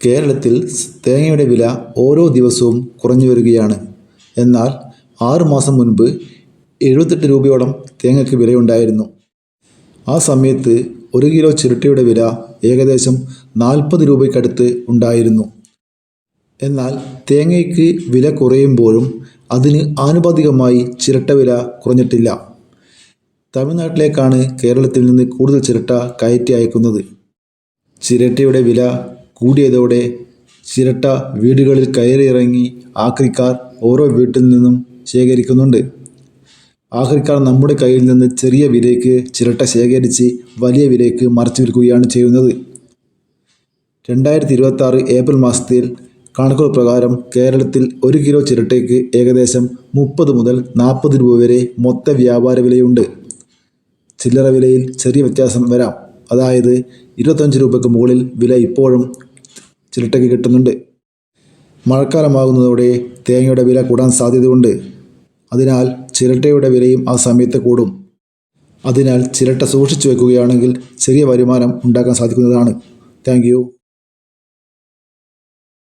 കേരളത്തിൽ തേങ്ങയുടെ വില ഓരോ ദിവസവും കുറഞ്ഞു വരികയാണ്. എന്നാൽ 6 മാസം മുൻപ് 78 രൂപയോളം തേങ്ങയ്ക്ക് വിലയുണ്ടായിരുന്നു. ആ സമയത്ത് 1 കിലോ ചിരട്ടയുടെ വില ഏകദേശം 40 രൂപയ്ക്കടുത്ത് ഉണ്ടായിരുന്നു. എന്നാൽ തേങ്ങയ്ക്ക് വില കുറയുമ്പോഴും അതിന് ആനുപാതികമായി ചിരട്ട വില കുറഞ്ഞിട്ടില്ല. തമിഴ്നാട്ടിലേക്കാണ് കേരളത്തിൽ നിന്ന് കൂടുതൽ ചിരട്ട കയറ്റി അയക്കുന്നത്. ചിരട്ടയുടെ വില കൂടിയതോടെ ചിരട്ട വീടുകളിൽ കയറിയിറങ്ങി ആക്രിക്കാർ ഓരോ വീട്ടിൽ നിന്നും ശേഖരിക്കുന്നുണ്ട്. ആക്രിക്കാർ നമ്മുടെ കയ്യിൽ നിന്ന് ചെറിയ വിലയ്ക്ക് ചിരട്ട ശേഖരിച്ച് വലിയ വിലയ്ക്ക് മറിച്ചു വിൽക്കുകയാണ് ചെയ്യുന്നത്. 2026 ഏപ്രിൽ മാസത്തിൽ കണക്കുകൾ പ്രകാരം കേരളത്തിൽ 1 കിലോ ചിരട്ടയ്ക്ക് ഏകദേശം 30 മുതൽ 40 രൂപ വരെ മൊത്ത വ്യാപാര വിലയുണ്ട്. ചില്ലറ വിലയിൽ ചെറിയ വ്യത്യാസം വരാം. അതായത് 25 രൂപയ്ക്ക് മുകളിൽ വില ഇപ്പോഴും ചിരട്ടയ്ക്ക് കിട്ടുന്നുണ്ട്. മഴക്കാലമാകുന്നതോടെ തേങ്ങയുടെ വില കൂടാൻ സാധ്യതയുണ്ട്. അതിനാൽ ചിരട്ടയുടെ വിലയും ആ സമയത്ത് കൂടും. അതിനാൽ ചിരട്ട സൂക്ഷിച്ചു വയ്ക്കുകയാണെങ്കിൽ ചെറിയ വരുമാനം ഉണ്ടാക്കാൻ സാധിക്കുന്നതാണ്. Thank you.